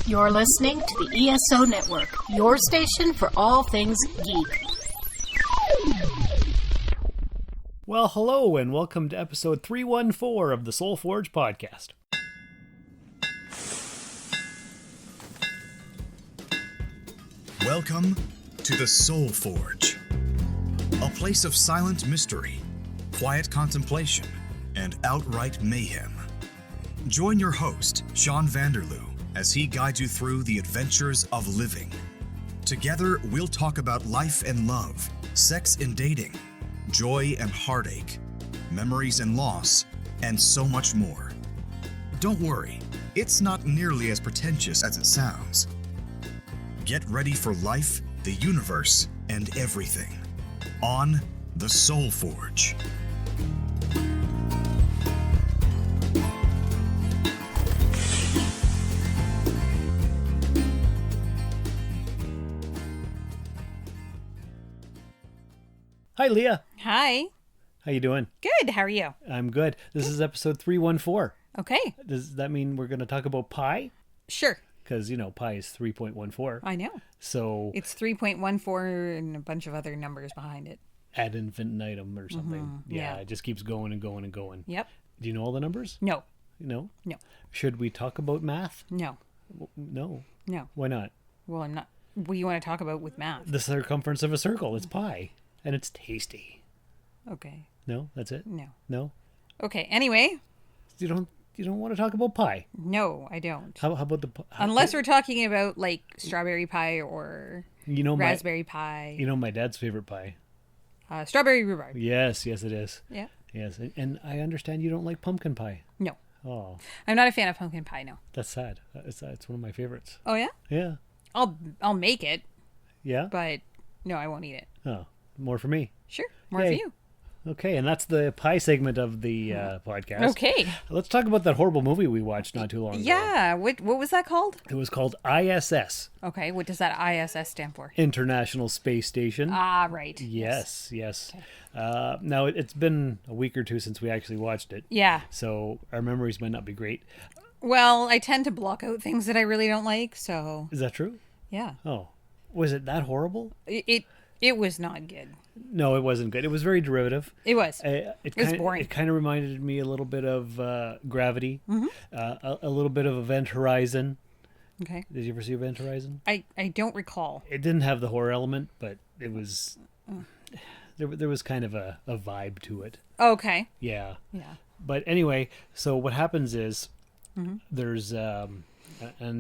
You're listening to the ESO Network, your station for all things geek. Well, hello, and welcome to episode 314 of the Soul Forge podcast. Welcome to the Soul Forge, a place of silent mystery, quiet contemplation, and outright mayhem. Join your host, Sean Vanderloo, as he guides you through the adventures of living. Together, we'll talk about life and love, sex and dating, joy and heartache, memories and loss, and so much more. Don't worry, it's not nearly as pretentious as it sounds. Get ready for life, the universe, and everything on the Soul Forge. Hi, Leah. Hi. How you doing? Good. How are you? I'm good. This is episode 314. Okay. Does that mean we're going to talk about pi? Sure. Because, you know, pi is 3.14. I know. So It's 3.14 and a bunch of other numbers behind it. ad infinitum or something. Mm-hmm. Yeah, Yeah. it just keeps going and going and going. Yep. Do you know all the numbers? No. No? No. Should we talk about math? No. No. No. Why not? Well, I'm not. What do you want to talk about with math? The circumference of a circle. It's pi. And it's tasty. Okay. No? That's it? No. No? Okay. Anyway. You don't want to talk about pie? No, I don't. How about the... Unless we're talking about like strawberry pie or raspberry pie. You know my dad's favorite pie? Strawberry rhubarb. Yes, it is. Yeah. Yes, and I understand you don't like pumpkin pie. No. Oh, I'm not a fan of pumpkin pie. No. that's sad. It's one of my favorites. Oh yeah. Yeah. I'll make it, Yeah? but no, I won't eat it. Oh, more for me. Sure. More Yay. for you. Okay, and that's the pie segment of the podcast. Okay. Let's talk about that horrible movie we watched not too long ago. Yeah. What was that called? It was called I.S.S. Okay. What does that I.S.S. stand for? International Space Station. Ah, right. Yes. Now, it's been a week or two since we actually watched it. Yeah. So our memories might not be great. Well, I tend to block out things that I really don't like, so Is that true? yeah. Oh. Was it that horrible? It was not good. No, it wasn't good. It was very derivative. It was. It was boring. It kind of reminded me a little bit of Gravity, Mm-hmm. a little bit of Event Horizon. Okay. Did you ever see Event Horizon? I don't recall. It didn't have the horror element, but it was there was kind of a vibe to it. Okay. Yeah. Yeah. But anyway, so what happens is Mm-hmm. there's and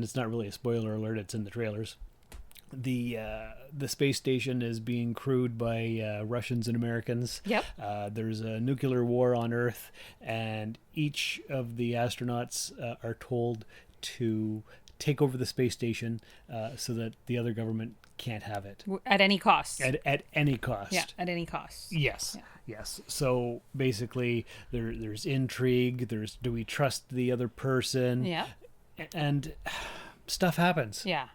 it's not really a spoiler alert. It's in the trailers. The space station is being crewed by Russians and Americans. Yep. There's a nuclear war on Earth, and each of the astronauts are told to take over the space station so that the other government can't have it At any cost. at any cost. Yeah. At any cost. Yes. Yeah. Yes. So basically, there's intrigue. There's do we trust the other person? Yeah. And stuff happens. Yeah.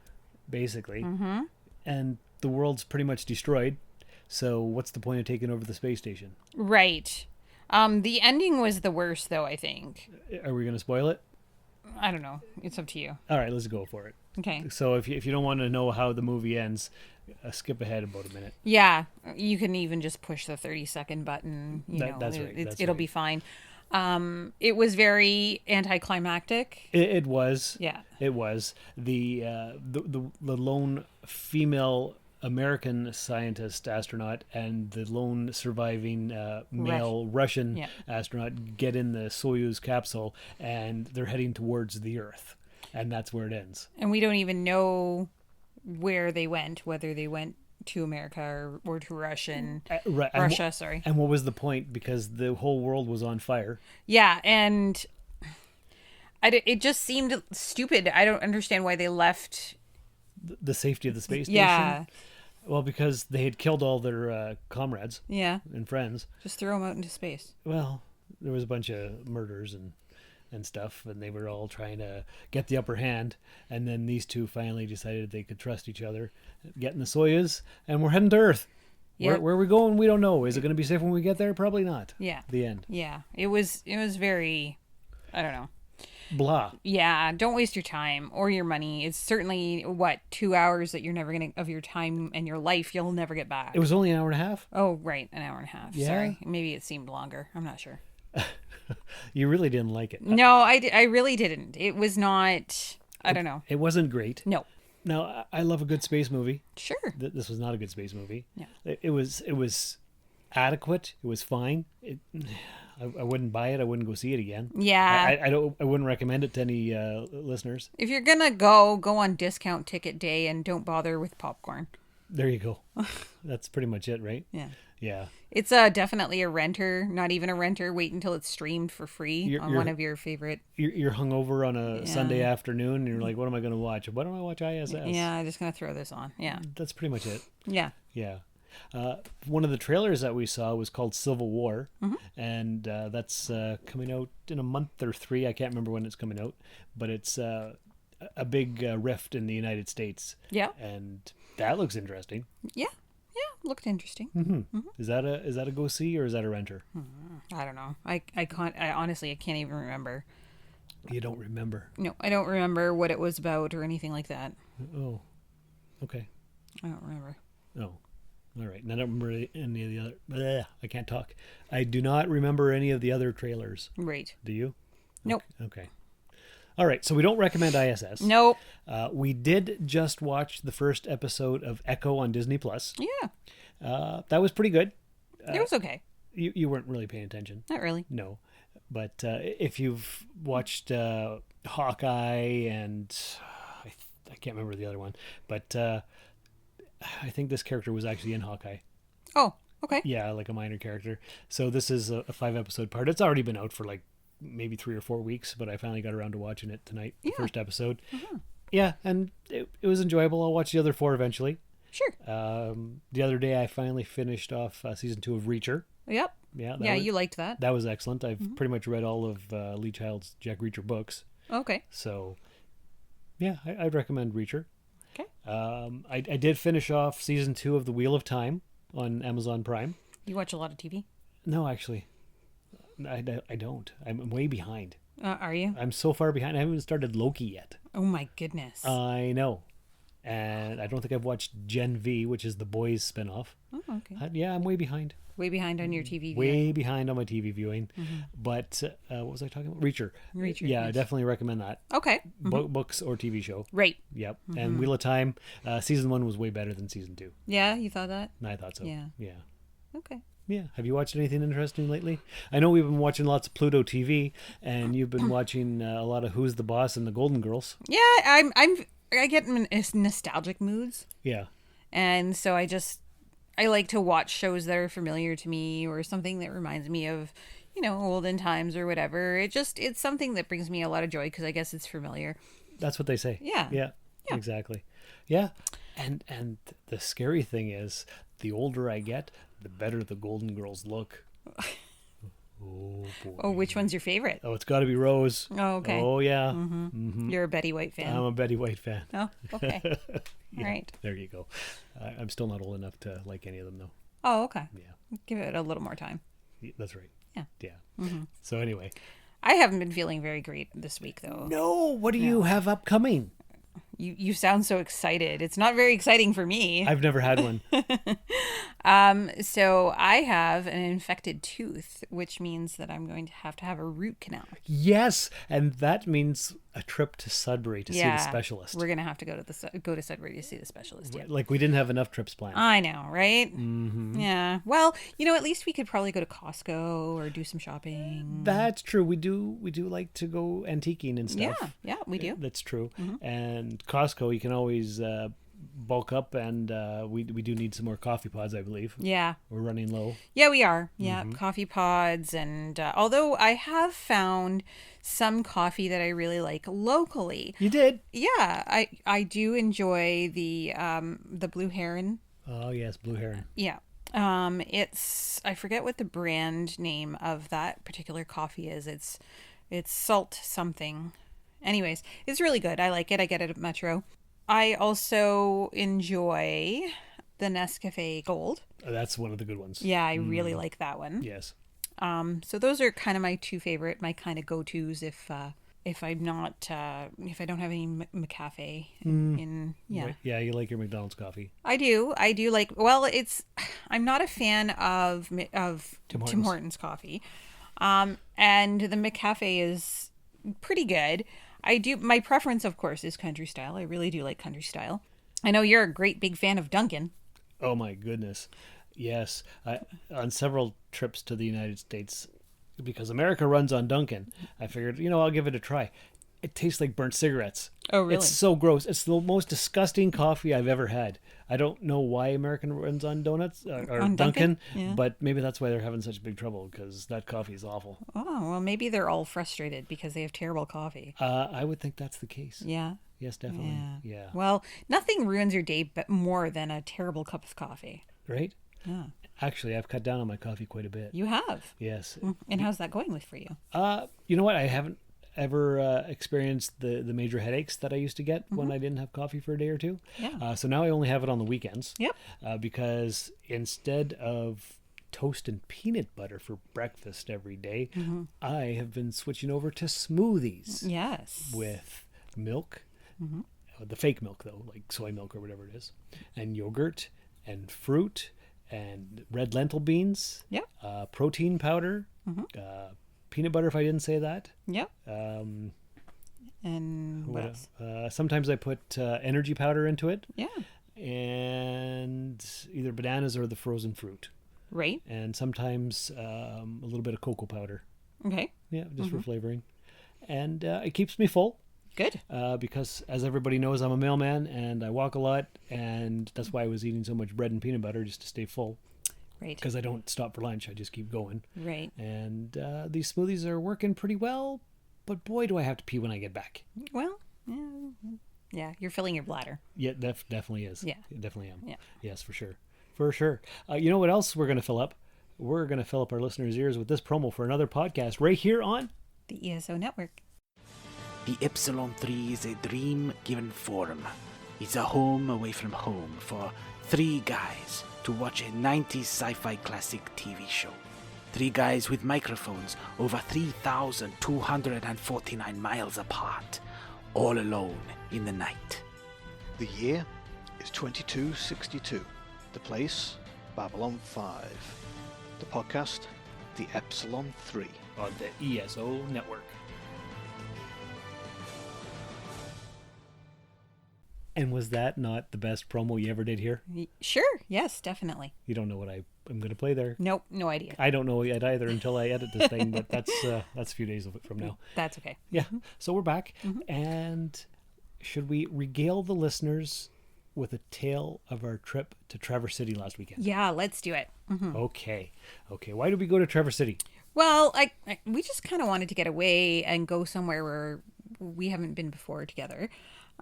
Basically. Mm-hmm. And the world's pretty much destroyed. So what's the point of taking over the space station? Right. The ending was the worst, though. I think. Are we going to spoil it? I don't know. It's up to you. All right, let's go for it. Okay. So if you don't want to know how the movie ends, skip ahead about a minute. Yeah. You can even just push the 30-second button. That's right. It'll be fine. It was very anticlimactic. It was. Yeah. It was. The lone female American scientist astronaut and the lone surviving male Russian Yeah. astronaut get in the Soyuz capsule, and they're heading towards the Earth, and that's where it ends. And we don't even know where they went, whether they went to America or to Russia. Sorry. And what was the point? Because the whole world was on fire. Yeah, and it just seemed stupid. I don't understand why they left. The safety of the space station. Yeah. Well, because they had killed all their comrades Yeah. and friends. Just throw them out into space. Well, there was a bunch of murders and stuff, and they were all trying to get the upper hand, and then these two finally decided they could trust each other, get in the Soyuz, and we're heading to Earth. Yep. Where are we going? We don't know. Is it going to be safe when we get there? Probably not. Yeah. The end. Yeah. It was very, I don't know. blah. Yeah, don't waste your time or your money. It's certainly 2 hours that you're never gonna of your time and your life you'll never get back. It was only an hour and a half. Oh, right, an hour and a half. Yeah? Sorry, maybe it seemed longer. I'm not sure. You really didn't like it. No, I really didn't. It was not. I don't know. It wasn't great. No. Now, I love a good space movie. Sure. This was not a good space movie. No. It was adequate. It was fine. I wouldn't buy it. I wouldn't go see it again. Yeah. I wouldn't recommend it to any listeners. If you're gonna go on discount ticket day and don't bother with popcorn. There you go. That's pretty much it, right? Yeah. Yeah. It's definitely a renter, not even a renter. Wait until it's streamed for free on one of your favorite. You're hungover on a Sunday afternoon, and you're like, "What am I going to watch? Why don't I watch I.S.S.?" Yeah, I'm just gonna throw this on. Yeah. That's pretty much it. Yeah. Yeah. One of the trailers that we saw was called Civil War, and that's coming out in a month or 3. I can't remember when it's coming out, but it's a big rift in the United States. Yeah. And that looks interesting. Yeah. Looked interesting. Is that a go see or is that a renter? I don't know. I honestly I can't even remember. You don't remember? No, I don't remember what it was about or anything like that. Oh, okay. I don't remember. Oh, all right. And I don't remember any of the other. Bleh, I can't talk. I do not remember any of the other trailers. Right. Do you? Nope. Okay. All right. So we don't recommend I.S.S. Nope. We did just watch the first episode of Echo on Disney Plus. Yeah. That was pretty good. It was okay. You weren't really paying attention. Not really. No. But if you've watched Hawkeye and I can't remember the other one, but I think this character was actually in Hawkeye. Oh, okay. Yeah, like a minor character. So this is a 5-episode part. It's already been out for like maybe 3 or 4 weeks, but I finally got around to watching it tonight, the first episode. Yeah, and it was enjoyable. I'll watch the other 4 eventually. Sure. The other day I finally finished off season 2 of Reacher. Yep. Yeah, you liked that. That was excellent. I've pretty much read all of Lee Child's Jack Reacher books. Okay. So, yeah, I'd recommend Reacher. Okay. I did finish off season 2 of The Wheel of Time on Amazon Prime. You watch a lot of TV? No, actually, I don't. I'm way behind. Are you? I'm so far behind. I haven't even started Loki yet. Oh my goodness. I know. And I don't think I've watched Gen V, which is the Boys spinoff. Oh, okay. Yeah, I'm way behind. Way behind on your TV viewing. Way behind on my TV viewing. But what was I talking about? Reacher. Reacher. Yeah, yes. I definitely recommend that. Okay. Books or TV show. Right. Yep. And Wheel of Time, season 1 was way better than season 2. Yeah, you thought that? I thought so. Yeah. Yeah. Okay. Yeah. Have you watched anything interesting lately? I know we've been watching lots of Pluto TV, and you've been watching a lot of Who's the Boss and the Golden Girls. Yeah, I get in nostalgic moods. Yeah. And so I like to watch shows that are familiar to me or something that reminds me of, olden times or whatever. It's something that brings me a lot of joy because I guess it's familiar. That's what they say. Yeah. Yeah. Exactly. Yeah. And the scary thing is, the older I get, the better the Golden Girls look. Oh boy. Oh, which one's your favorite? Oh, it's got to be Rose. Oh, okay. Oh yeah. You're a Betty White fan. I'm a Betty White fan. Oh, okay. Yeah, all right. There you go. I'm still not old enough to like any of them though. Oh, okay. Yeah. Give it a little more time. That's right. Yeah. Yeah. So anyway. I haven't been feeling very great this week though. No, what do you have upcoming? You sound so excited. It's not very exciting for me. I've never had one. So I have an infected tooth, which means that I'm going to have a root canal. Yes, and that means a trip to Sudbury to see the specialist. We're gonna have to go to Sudbury to see the specialist. Yeah. Like we didn't have enough trips planned. I know, right? Mm-hmm. Yeah. Well, at least we could probably go to Costco or do some shopping. That's true. We do like to go antiquing and stuff. Yeah, we do. That's true. And Costco, you can always bulk up, and we do need some more coffee pods, I believe. Yeah. We're running low. Yeah, we are. Yeah, coffee pods. And although I have found some coffee that I really like locally. You did? Yeah, I do enjoy the Blue Heron. Oh, yes, Blue Heron. Yeah. I forget what the brand name of that particular coffee is. It's Salt something. Anyways, it's really good. I like it. I get it at Metro. I also enjoy the Nescafe Gold. Oh, that's one of the good ones. Yeah, I really like that one. Yes. So those are kind of my two favorite, my kind of go-tos if if I'm not, if I don't have any McCafe in, yeah. Right. Yeah, you like your McDonald's coffee. I do like, well, I'm not a fan of Tim Hortons coffee. And the McCafe is pretty good. My preference, of course, is country style. I really do like country style. I know you're a great big fan of Dunkin'. Oh my goodness. Yes. On several trips to the United States, because America runs on Dunkin', I figured, I'll give it a try. It tastes like burnt cigarettes. Oh, really? It's so gross. It's the most disgusting coffee I've ever had. I don't know why American runs on donuts or On Dunkin', yeah. but maybe that's why they're having such big trouble, because that coffee is awful. Oh, well, maybe they're all frustrated because they have terrible coffee. I would think that's the case. Yeah. Yes, definitely. Yeah. Well, nothing ruins your day but more than a terrible cup of coffee. Right? Yeah. Actually, I've cut down on my coffee quite a bit. You have? Yes. And how's that going for you? You know what? I haven't ever experienced the major headaches that I used to get when I didn't have coffee for a day or two. Yeah. So now I only have it on the weekends. Yep. Because instead of toast and peanut butter for breakfast every day, I have been switching over to smoothies. Yes. With milk, the fake milk though, like soy milk or whatever it is, and yogurt and fruit and red lentil beans. Yep. Protein powder. Peanut butter, if I didn't say that. Yep. And what else? Sometimes I put energy powder into it. Yeah. And either bananas or the frozen fruit. Right. And sometimes a little bit of cocoa powder. Okay. Yeah, just for flavoring. And it keeps me full. Good. Because as everybody knows, I'm a mailman and I walk a lot. And that's why I was eating so much bread and peanut butter, just to stay full. Right. Because I don't stop for lunch. I just keep going. Right. And these smoothies are working pretty well. But boy, do I have to pee when I get back. Well, yeah, you're filling your bladder. Yeah, definitely is. Yeah. It definitely am. Yeah. Yes, for sure. For sure. You know what else we're going to fill up? We're going to fill up our listeners' ears with this promo for another podcast right here on the ESO Network. The Epsilon 3 is a dream-given forum. It's a home away from home for three guys to watch a 90s sci-fi classic TV show. Three guys with microphones over 3,249 miles apart, all alone in the night. The year is 2262. The place, Babylon 5. The podcast, The Epsilon 3. the ESO Network. And was that not the best promo you ever did here? Sure. Yes, definitely. You don't know what I'm going to play there. Nope. No idea. I don't know yet either until I edit this thing, but that's a few days of it from now. That's okay. Yeah. So we're back. And should we regale the listeners with a tale of our trip to Traverse City last weekend? Yeah, let's do it. Okay. Why did we go to Traverse City? Well, we just kind of wanted to get away and go somewhere where we haven't been before together.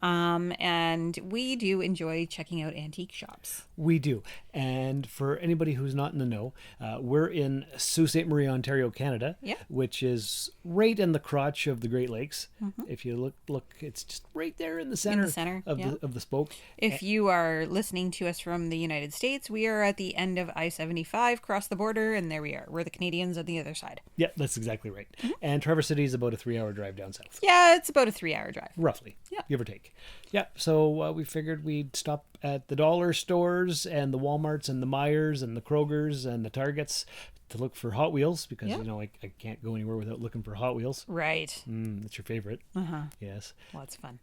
And we do enjoy checking out antique shops. We do. And for anybody who's not in the know, we're in Sault Ste. Marie, Ontario, Canada, which is right in the crotch of the Great Lakes. If you look, it's just right there in the center, of the spoke. If you are listening to us from the United States, we are at the end of I-75, cross the border, and there we are. We're the Canadians on the other side. Yeah, that's exactly right. And Traverse City is about a 3-hour drive down south. Yeah, it's about a 3-hour drive. Roughly, give or take. Yeah, so we figured we'd stop at the dollar stores and the Walmarts and the Meijers and the Krogers and the Targets to look for Hot Wheels because, I can't go anywhere without looking for Hot Wheels. Right. That's your favorite. Yes. Lots of fun.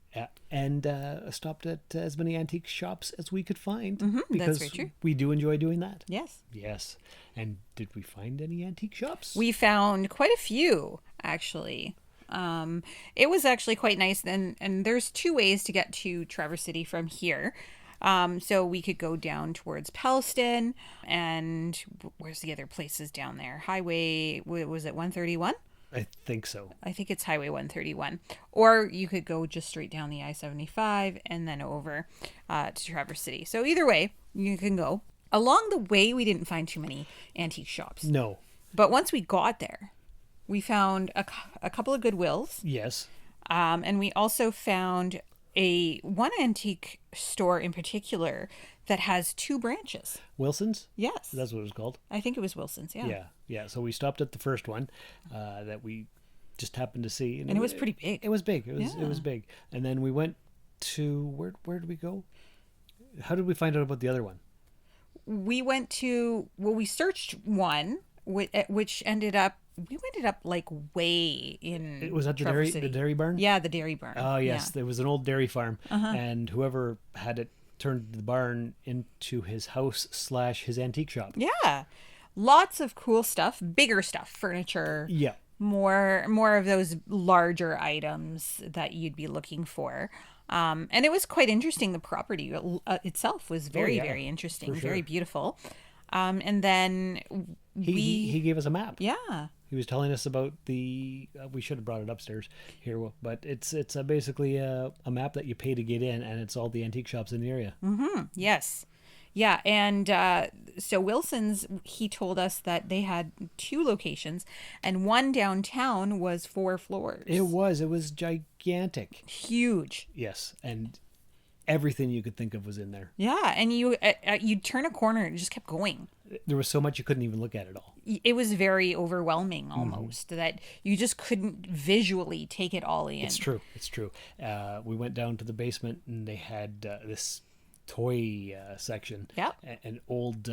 And stopped at as many antique shops as we could find. That's Because very true. We do enjoy doing that. Yes. Yes. And did we find any antique shops? We found quite a few, actually. It was actually quite nice. And there's two ways to get to Traverse City from here. So we could go down towards Palston, and where's the other places down there? Highway, was it 131? I think so. I think it's Highway 131. Or you could go just straight down the I-75 and then over to Traverse City. So either way, you can go. Along the way, we didn't find too many antique shops. No. But once we got there, we found a couple of Goodwills. Yes. And we also found one antique store in particular that has two branches. Wilson's? Yes. That's what it was called. I think it was Wilson's, yeah. Yeah. So we stopped at the first one that we just happened to see. And it was pretty big. It was big. It was big. And then we went to, where did we go? How did we find out about the other one? We went to, we searched one, which ended up, we ended up like way in It was at Traverse the City. dairy barn? Yeah, the dairy barn. Oh, yes. Yeah. There was an old dairy farm. And whoever had it turned the barn into his house / his antique shop. Yeah. Lots of cool stuff, bigger stuff, furniture. Yeah. More of those larger items that you'd be looking for. And it was quite interesting. The property itself was very, yeah, very interesting, for sure. very beautiful. And then He gave us a map. yeah. He was telling us about we should have brought it upstairs here, but it's basically a map that you pay to get in, and it's all the antique shops in the area. Yes. Yeah. And so Wilson's, he told us that they had 2 locations, and one downtown was 4 floors. It was gigantic. Huge. Yes, and everything you could think of was in there. Yeah. And you'd turn a corner and it just kept going. There was so much you couldn't even look at it all. It was very overwhelming almost, that you just couldn't visually take it all in. It's true. We went down to the basement, and they had this toy section. Yep. And old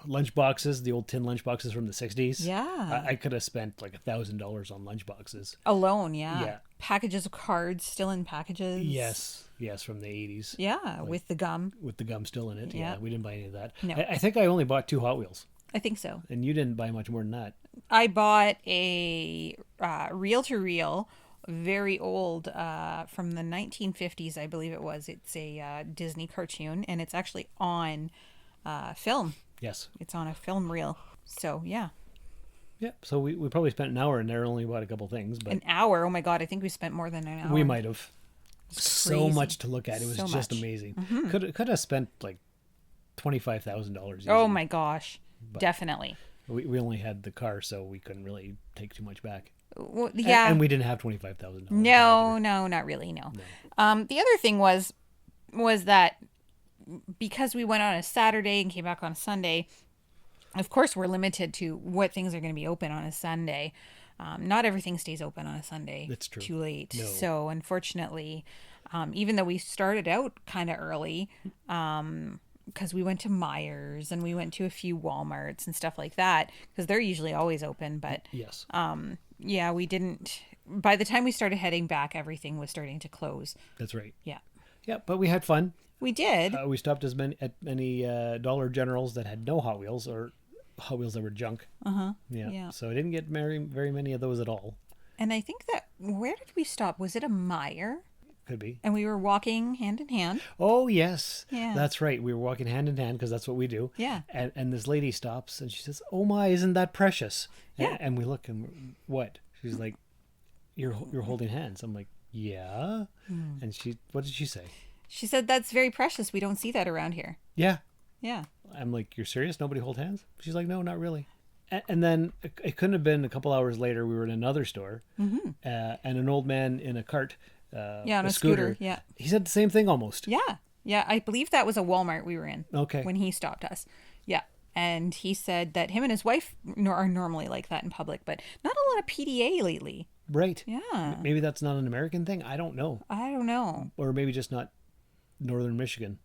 lunch boxes, the old tin lunch boxes from the 60s. Yeah. I could have spent like $1,000 on lunch boxes. Alone, yeah. Yeah. Packages of cards still in packages. Yes, from the 80s. Yeah, with the gum. With the gum still in it. Yeah. Yeah, we didn't buy any of that. No. I think I only bought 2 Hot Wheels, I think so. and you didn't buy much more than that. I bought a reel-to-reel, very old, from the 1950s, I believe it was. It's a Disney cartoon, and it's actually on film. Yes. It's on a film reel. So, yeah. Yeah, so we probably spent an hour in there, only bought a couple things, but An hour. Oh, my God. I think we spent more than an hour. we might have. So crazy. much to look at. It was So just much. amazing. Could have spent like $25,000. Oh, my gosh. But- Definitely. We only had the car, so we couldn't really take too much back. Well, yeah. And we didn't have $25,000. No, not really, no. The other thing was that because we went on a Saturday and came back on a Sunday, of course we're limited to what things are going to be open on a Sunday. Not everything stays open on a Sunday. That's true. Too late. No. So unfortunately, even though we started out kind of early, because we went to Myers and we went to a few Walmarts and stuff like that, because they're usually always open, but Yes. yeah, we didn't. By the time we started heading back, everything was starting to close. That's right. Yeah, Yeah, but we had fun. we did. We stopped at many Dollar Generals that had no Hot Wheels, or Hot Wheels that were junk. Yeah. Yeah. So I didn't get very many of those at all. And I think that, where did we stop? Was it a Meijer? Could be. And we were walking hand in hand. Oh, yes. Yeah. That's right. We were walking hand in hand because that's what we do. Yeah. And this lady stops and she says, "Oh my, isn't that precious?" Yeah. And we look and what? She's like, "You're holding hands." I'm like, "Yeah." And what did she say? She said, "That's very precious. We don't see that around here." Yeah. Yeah. I'm like, "You're serious? Nobody hold hands?" She's like, "No, not really." And then it couldn't have been a couple hours later. We were in another store, and an old man in a cart, Yeah, on a scooter. Yeah. he said the same thing almost. Yeah. Yeah. I believe that was a Walmart we were in. Okay. When he stopped us. Yeah. And he said that him and his wife are normally like that in public, but not a lot of PDA lately. Right. Yeah. Maybe that's not an American thing. I don't know. I don't know. Or maybe just not Northern Michigan.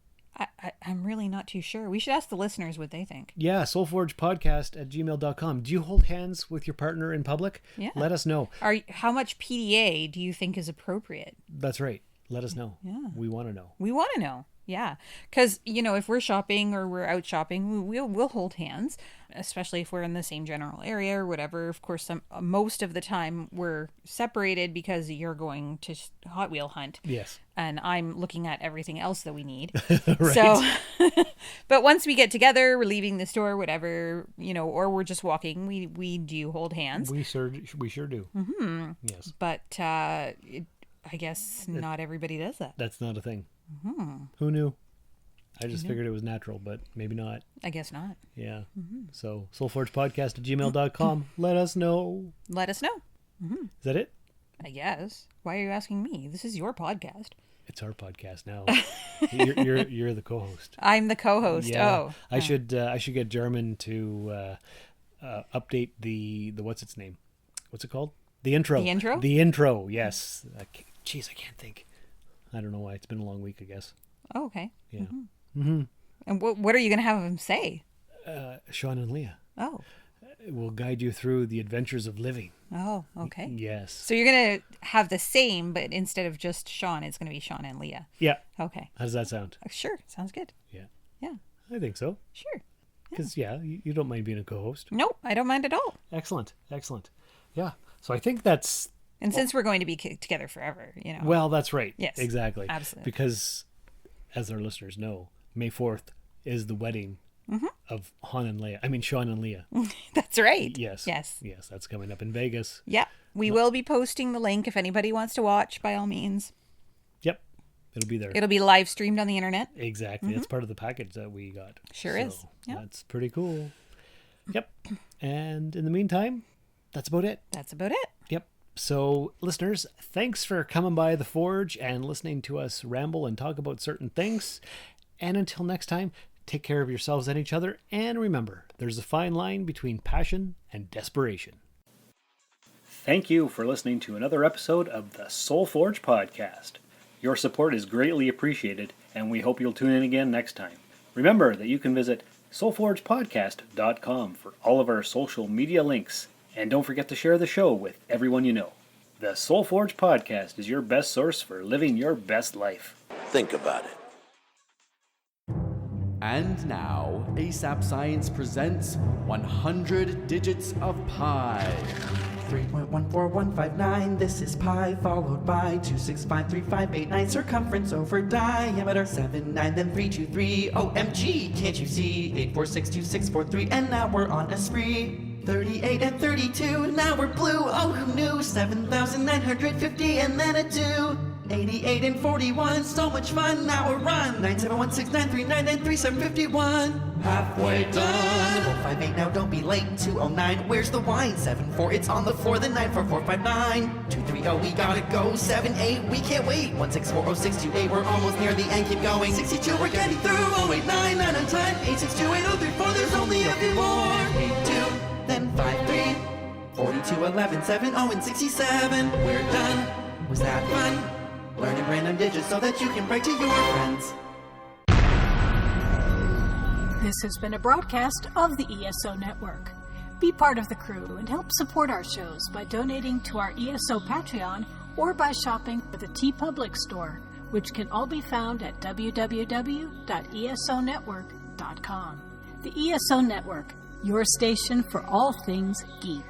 I'm really not too sure. We should ask the listeners what they think. Yeah, soulforgepodcast@gmail.com. Do you hold hands with your partner in public? Yeah. Let us know. How much PDA do you think is appropriate? That's right. Let us know. Yeah. We want to know. We want to know. Yeah. Because, if we're shopping or we're out shopping, we'll hold hands, especially if we're in the same general area or whatever. Of course, most of the time we're separated because you're going to Hot Wheel hunt. Yes. And I'm looking at everything else that we need. Right. So, but once we get together, we're leaving the store, whatever, or we're just walking, we do hold hands. We sure do. Mm-hmm. Yes. But I guess not everybody does that. That's not a thing. Mm-hmm. Who knew? I just figured it was natural, but maybe not. I guess not. Yeah. So, soulforgepodcast@gmail.com. Let us know. Let us know. Is that it? I guess. Why are you asking me? This is your podcast. It's our podcast now. you're the co-host. I'm the co-host. Yeah. Oh, I should get German to update the what's its name? What's it called? The intro. The intro? The intro, yes. Jeez, I can't think. I don't know why. It's been a long week, I guess. Oh, okay. Yeah. Mm-hmm. And what are you going to have him say? Shawn and Leah. Oh. Will guide you through the adventures of living. Oh, okay. Yes. So you're going to have the same, but instead of just Shawn, it's going to be Shawn and Leah. Yeah. Okay. How does that sound? Sure. Sounds good. Yeah. Yeah. I think so. Sure. Because, you don't mind being a co-host. Nope, I don't mind at all. Excellent. Yeah. So I think that's... And since we're going to be together forever, Well, that's right. Yes. Exactly. Absolutely. Because, as our listeners know, May 4th is the wedding of Shawn and Leah. That's right. Yes. That's coming up in Vegas. Yeah. We will be posting the link if anybody wants to watch, by all means. Yep. It'll be there. It'll be live streamed on the internet. Exactly. It's part of the package that we got. Sure is. Yeah. That's pretty cool. Yep. And in the meantime, that's about it. That's about it. Yep. So, listeners, thanks for coming by the Forge and listening to us ramble and talk about certain things. And until next time, take care of yourselves and each other. And remember, there's a fine line between passion and desperation. Thank you for listening to another episode of the Soul Forge podcast. Your support is greatly appreciated, and we hope you'll tune in again next time. Remember that you can visit soulforgepodcast.com for all of our social media links. And don't forget to share the show with everyone you know. The Soul Forge podcast is your best source for living your best life. Think about it. And now, ASAP Science presents 100 Digits of Pi. 3.14159, this is pi, followed by 2653589, circumference over diameter 79, then 323, OMG, can't you see? 8462643, and now we're on a spree. 38 and 32, now we're blue, oh who knew? 7,950 and then a 2. 88 and 41, so much fun, now we're on 9716939933751. Halfway done. 458, now don't be late. 209, where's the wine? 74, it's on the 4, then 94459. 230, we gotta go. 78, we can't wait. 1640628, we're almost near the end, keep going. 62, we're getting through. 089, 9 on time. 862, 8034, there's only a few more. 82, then 53. 42, 11, 70, and 67. We're done. Was that fun? Learning random digits so that you can brag to your friends. This has been a broadcast of the ESO Network. Be part of the crew and help support our shows by donating to our ESO Patreon or by shopping at the TeePublic store, which can all be found at www.esonetwork.com. The ESO Network, your station for all things geek.